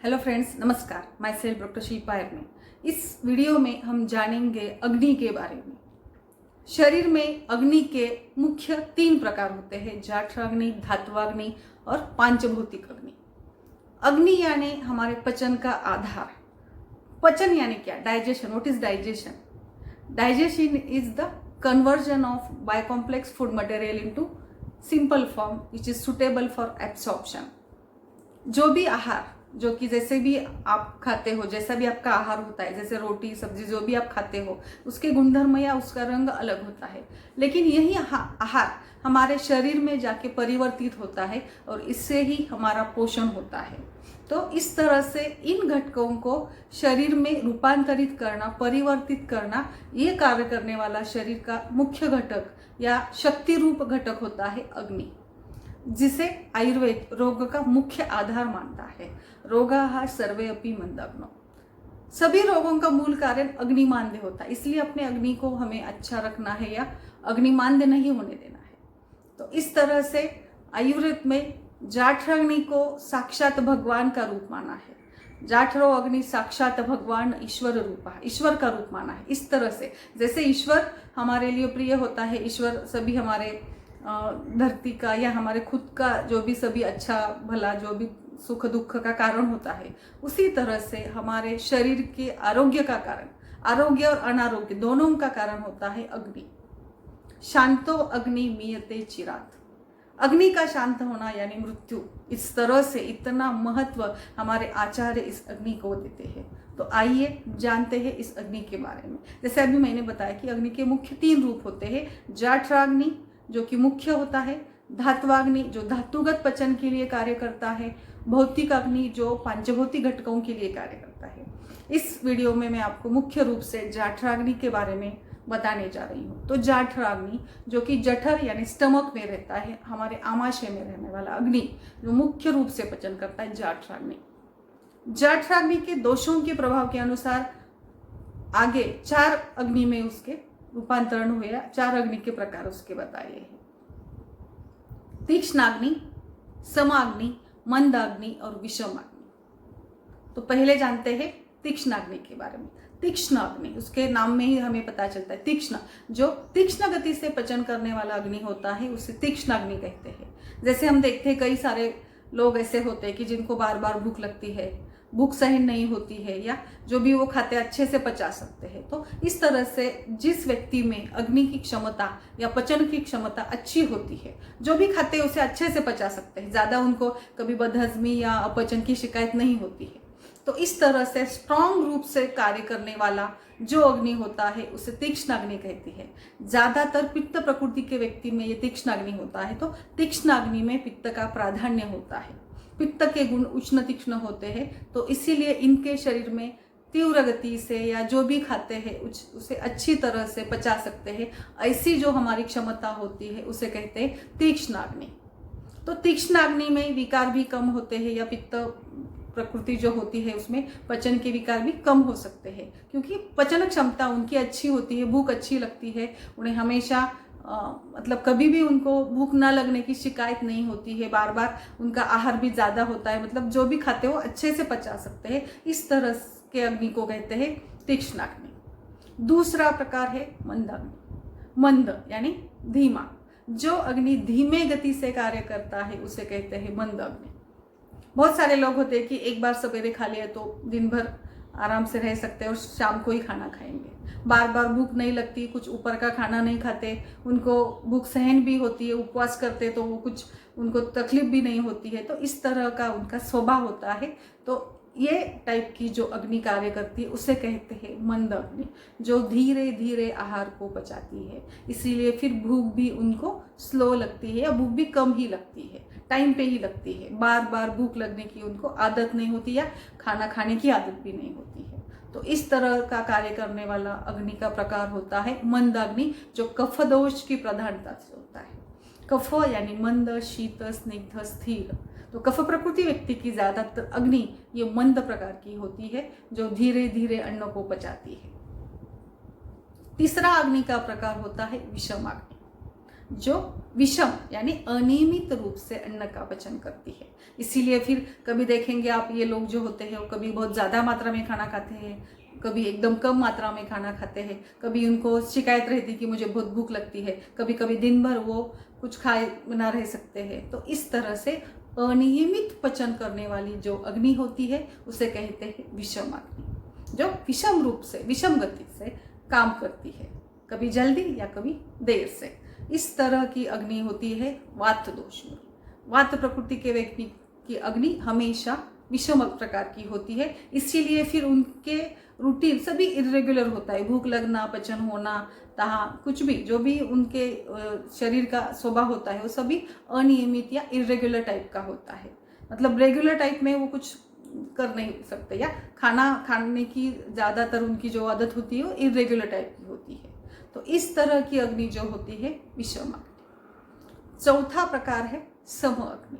Hello friends, नमस्कार। My self doctor Shilpa Erne. इस video में हम जानेंगे अग्नि के बारे में। शरीर में अग्नि के मुख्य 3 प्रकार होते हैं: जाठराग्नि, धात्वाग्नि और पांचभौतिक अग्नि। अग्नि यानी हमारे पचन का आधार। पचन यानी क्या? Digestion. What is digestion? Digestion is the conversion of biocomplex food material into simple form which is suitable for absorption. जो भी आहार, जो कि जैसे भी आप खाते हो, जैसा भी आपका आहार होता है, जैसे रोटी सब्जी जो भी आप खाते हो, उसके गुणधर्म या उसका रंग अलग होता है, लेकिन यही आहार हमारे शरीर में जाके परिवर्तित होता है और इससे ही हमारा पोषण होता है। तो इस तरह से इन घटकों को शरीर में रूपांतरित करना, परिवर्तित करना, ये कार्य करने वाला शरीर का मुख्य घटक या शक्ति रूप घटक होता है अग्नि, जिसे आयुर्वेद रोग का मुख्य आधार मानता है। रोगाः सर्वे अपि मंदाग्नो। सभी रोगों का मूल कारण अग्निमांद्य होता है, इसलिए अपने अग्नि को हमें अच्छा रखना है या अग्निमांद्य नहीं होने देना है। तो इस तरह से आयुर्वेद में जाठराग्नि को साक्षात भगवान का रूप माना है। जाठरो अग्नि साक्षात भगवान ईश्वर रूपा, ईश्वर का रूप माना है। इस तरह से जैसे ईश्वर हमारे लिए प्रिय होता है, ईश्वर सभी हमारे धरती का या हमारे खुद का जो भी सभी अच्छा भला जो भी सुख दुख का कारण होता है, उसी तरह से हमारे शरीर के आरोग्य का कारण, आरोग्य और अनारोग्य दोनों का कारण होता है अग्नि। शांतो अग्नि मीयते चिरात। अग्नि का शांत होना यानी मृत्यु। इस तरह से इतना महत्व हमारे आचार्य इस अग्नि को देते हैं। तो आइए जानते हैं इस अग्नि के बारे में। जैसे अभी मैंने बताया कि अग्नि के मुख्य 3 रूप होते हैं: जाठराग्नि जो कि मुख्य होता है, धात्वाग्नि जो धातुगत पचन के लिए कार्य करता है, भौतिक अग्नि जो पांचभौतिक घटकों के लिए कार्य करता है। इस वीडियो में मैं आपको मुख्य रूप से जाठराग्नि के बारे में बताने जा रही हूँ। तो जाठराग्नि जो कि जठर यानी स्टमक में रहता है, हमारे आमाशय में रहने वाला अग्नि जो मुख्य रूप से पचन करता है, जाठराग्नि। जाठराग्नि के दोषों के प्रभाव के अनुसार आगे 4 अग्नि में उसके रूपांतरण हुए, 4 अग्नि के प्रकार उसके बताए हैं: तीक्ष्णाग्नि, समाग्नि, मंदाग्नि और विषमाग्नि। तो पहले जानते हैं तीक्ष्णाग्नि के बारे में। तीक्ष्ण अग्नि, उसके नाम में ही हमें पता चलता है। तीक्ष्ण, जो तीक्ष्ण गति से पचन करने वाला अग्नि होता है, उसे तीक्ष्ण अग्नि कहते हैं। जैसे हम देखते हैं कई सारे लोग ऐसे होते हैं कि जिनको बार बार भूख लगती है, भूख सहन नहीं होती है, या जो भी वो खाते अच्छे से पचा सकते हैं। तो इस तरह से जिस व्यक्ति में अग्नि की क्षमता या पचन की क्षमता अच्छी होती है, जो भी खाते हैं उसे अच्छे से पचा सकते हैं, ज्यादा उनको कभी बदहजमी या अपचन की शिकायत नहीं होती है। तो इस तरह से स्ट्रांग रूप से कार्य करने वाला जो अग्नि होता है उसे तीक्ष्ण अग्नि कहती है। ज्यादातर पित्त प्रकृति के व्यक्ति में ये तीक्ष्ण अग्नि होता है। तो तीक्ष्ण अग्नि में पित्त का प्राधान्य होता है। पित्त के गुण उष्ण तीक्ष्ण होते हैं, तो इसीलिए इनके शरीर में तीव्र गति से या जो भी खाते हैं उसे अच्छी तरह से पचा सकते हैं। ऐसी जो हमारी क्षमता होती है उसे कहते हैं तीक्ष्ण अग्नि। तो तीक्ष्ण अग्नि में विकार भी कम होते हैं, या पित्त प्रकृति जो होती है उसमें पचन के विकार भी कम हो सकते हैं, क्योंकि पचन क्षमता उनकी अच्छी होती है, भूख अच्छी लगती है, उन्हें हमेशा मतलब कभी भी उनको भूख ना लगने की शिकायत नहीं होती है, बार बार उनका आहार भी ज्यादा होता है, मतलब जो भी खाते हो अच्छे से पचा सकते हैं। इस तरह के अग्नि को कहते हैं तीक्ष्ण अग्नि। दूसरा प्रकार है मंद अग्नि। मंद यानी धीमा, जो अग्नि धीमे गति से कार्य करता है उसे कहते हैं मंद अग्नि। बहुत सारे लोग होते हैं कि एक बार सवेरे खा लिया तो दिन भर आराम से रह सकते हैं और शाम को ही खाना खाएंगे, बार बार भूख नहीं लगती, कुछ ऊपर का खाना नहीं खाते, उनको भूख सहन भी होती है, उपवास करते तो वो कुछ उनको तकलीफ भी नहीं होती है। तो इस तरह का उनका स्वभाव होता है। तो ये टाइप की जो अग्नि कार्य करती है उसे कहते हैं मंद अग्नि, जो धीरे धीरे आहार को पचाती है, इसीलिए फिर भूख भी उनको स्लो लगती है या भूख भी कम ही लगती है, टाइम पे ही लगती है। बार बार भूख लगने की उनको आदत नहीं होती या खाना खाने की आदत भी नहीं होती है। तो इस तरह का कार्य करने वाला अग्नि का प्रकार होता है मंद अग्नि, जो कफ दोष की प्रधानता से होता है। कफ यानी मंद, शीत, स्निग्ध, स्थिर। तो कफ प्रकृति व्यक्ति की ज्यादातर अग्नि ये मंद प्रकार की होती है, जो धीरे धीरे अन्न को पचाती है। तीसरा अग्नि का प्रकार होता है विषम अग्नि। जो विषम यानी अनियमित रूप से अन्न का पचन करती है। इसीलिए फिर कभी देखेंगे आप, ये लोग जो होते हैं वो कभी बहुत ज़्यादा मात्रा में खाना खाते हैं, कभी एकदम कम मात्रा में खाना खाते हैं, कभी उनको शिकायत रहती कि मुझे बहुत भूख लगती है, कभी कभी दिन भर वो कुछ खाए ना रह सकते हैं। तो इस तरह से अनियमित पचन करने वाली जो अग्नि होती है उसे कहते हैं विषम अग्नि, जो विषम रूप से, विषम गति से काम करती है, कभी जल्दी या कभी देर से। इस तरह की अग्नि होती है वात दोष में। वात प्रकृति के व्यक्ति की अग्नि हमेशा विषम प्रकार की होती है, इसीलिए फिर उनके रूटीन सभी इरेगुलर होता है। भूख लगना, पचन होना, तहा कुछ भी जो भी उनके शरीर का स्वभाव होता है वो सभी अनियमित या इरेगुलर टाइप का होता है। मतलब रेगुलर टाइप में वो कुछ कर नहीं सकते, या खाना खाने की ज़्यादातर उनकी जो आदत होती है वो इरेगुलर टाइप की होती है। तो इस तरह की अग्नि जो होती है विषम अग्नि। चौथा प्रकार है सम अग्नि।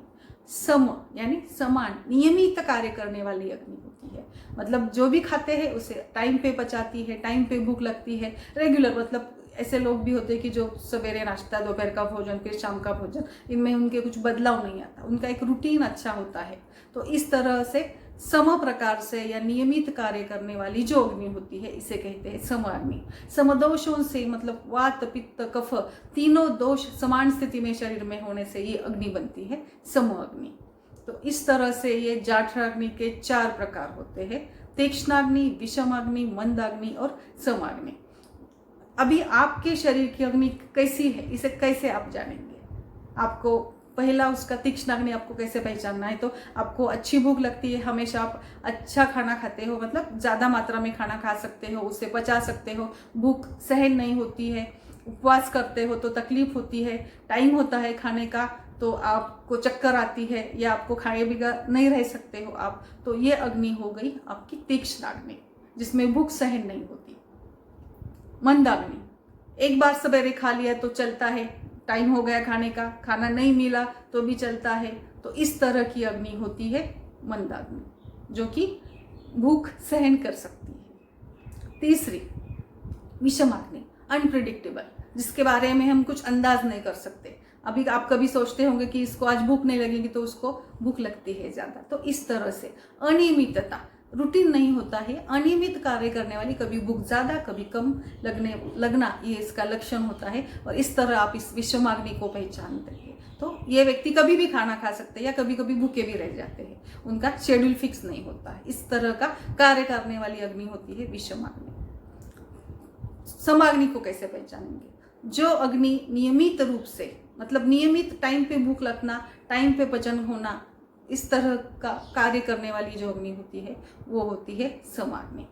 सम यानी समान, नियमित कार्य करने वाली अग्नि होती है। मतलब जो भी खाते हैं उसे टाइम पे पचाती है, टाइम पे भूख लगती है, रेगुलर। मतलब ऐसे लोग भी होते हैं कि जो सवेरे नाश्ता, दोपहर का भोजन, फिर शाम का भोजन, इनमें उनके कुछ बदलाव नहीं आता, उनका एक रूटीन अच्छा होता है। तो इस तरह से सम प्रकार से या नियमित कार्य करने वाली जो अग्नि होती है इसे कहते हैं सम अग्नि। समदोषों से, मतलब वात, पित्त, कफ, तीनों दोष समान स्थिति में शरीर में होने से ये अग्नि बनती है सम अग्नि। तो इस तरह से ये जाठराग्नि के 4 प्रकार होते हैं: तीक्ष्णाग्नि, विषमाग्नि, मंदाग्नि और समाग्नि। अभी आपके शरीर की अग्नि कैसी है, इसे कैसे आप जानेंगे? आपको पहला उसका तीक्ष्णाग्नि आपको कैसे पहचानना है? तो आपको अच्छी भूख लगती है, हमेशा आप अच्छा खाना खाते हो, मतलब ज़्यादा मात्रा में खाना खा सकते हो, उसे पचा सकते हो, भूख सहन नहीं होती है, उपवास करते हो तो तकलीफ होती है, टाइम होता है खाने का तो आपको चक्कर आती है, या आपको खाए बिना नहीं रह सकते हो आप, तो ये अग्नि हो गई आपकी तीक्ष्णाग्नि, जिसमें भूख सहन नहीं होती। मंदाग्नि, एक बार सवेरे खा लिया तो चलता है, टाइम हो गया खाने का, खाना नहीं मिला तो भी चलता है, तो इस तरह की अग्नि होती है मंदाग्नि, जो कि भूख सहन कर सकती है। तीसरी विषमाग्नि, अनप्रिडिक्टेबल, जिसके बारे में हम कुछ अंदाज नहीं कर सकते। अभी आप कभी सोचते होंगे कि इसको आज भूख नहीं लगेगी, तो उसको भूख लगती है ज़्यादा। तो इस तरह से अनियमितता, रूटीन नहीं होता है, अनियमित कार्य करने वाली, कभी भूख ज़्यादा कभी कम लगना, ये इसका लक्षण होता है। और इस तरह आप इस विषमाग्नि को पहचानते हैं। तो ये व्यक्ति कभी भी खाना खा सकते हैं या कभी कभी भूखे भी रह जाते हैं, उनका शेड्यूल फिक्स नहीं होता है। इस तरह का कार्य करने वाली अग्नि होती है विषमाग्नि। समाग्नि को कैसे पहचानेंगे? जो अग्नि नियमित रूप से, मतलब नियमित टाइम पे भूख लगना, टाइम पे पचन होना, इस तरह का कार्य करने वाली जो अग्नि होती है वो होती है समाग्नि।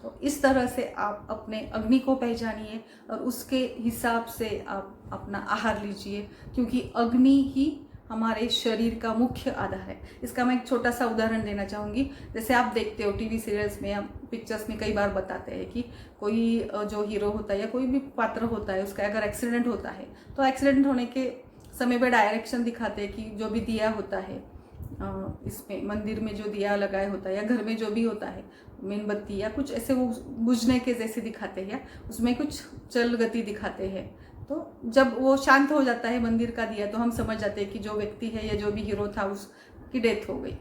तो इस तरह से आप अपने अग्नि को पहचानिए और उसके हिसाब से आप अपना आहार लीजिए, क्योंकि अग्नि ही हमारे शरीर का मुख्य आधार है। इसका मैं एक छोटा सा उदाहरण देना चाहूँगी। जैसे आप देखते हो टीवी सीरियल्स में या पिक्चर्स में कई बार बताते हैं कि कोई जो हीरो होता है या कोई भी पात्र होता है, उसका अगर एक्सीडेंट होता है तो एक्सीडेंट होने के समय पे डायरेक्शन दिखाते हैं कि जो भी दिया होता है, इसमें मंदिर में जो दिया लगाया होता है या घर में जो भी होता है, मेणबत्ती या कुछ ऐसे वो बुझने के जैसे दिखाते हैं, या उसमें कुछ चल गति दिखाते हैं। तो जब वो शांत हो जाता है मंदिर का दिया, तो हम समझ जाते हैं कि जो व्यक्ति है या जो भी हीरो था उसकी डेथ हो गई।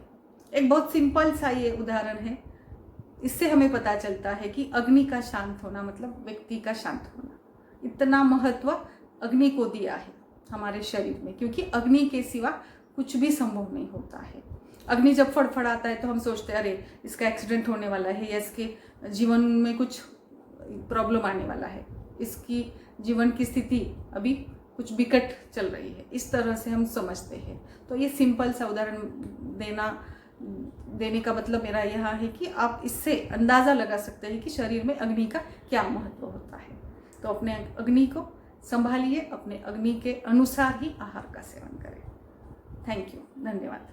एक बहुत सिंपल सा ये उदाहरण है। इससे हमें पता चलता है कि अग्नि का शांत होना मतलब व्यक्ति का शांत होना। इतना महत्व अग्नि को दिया है हमारे शरीर में, क्योंकि अग्नि के सिवा कुछ भी संभव नहीं होता है। अग्नि जब फड़फड़ाता है तो हम सोचते हैं अरे इसका एक्सीडेंट होने वाला है, या इसके जीवन में कुछ प्रॉब्लम आने वाला है, इसकी जीवन की स्थिति अभी कुछ विकट चल रही है, इस तरह से हम समझते हैं। तो ये सिंपल सा उदाहरण देने का मतलब मेरा यह है कि आप इससे अंदाज़ा लगा सकते हैं कि शरीर में अग्नि का क्या महत्व होता है। तो अपने अग्नि को संभालिए, अपने अग्नि के अनुसार ही आहार का सेवन करें। थैंक यू, धन्यवाद।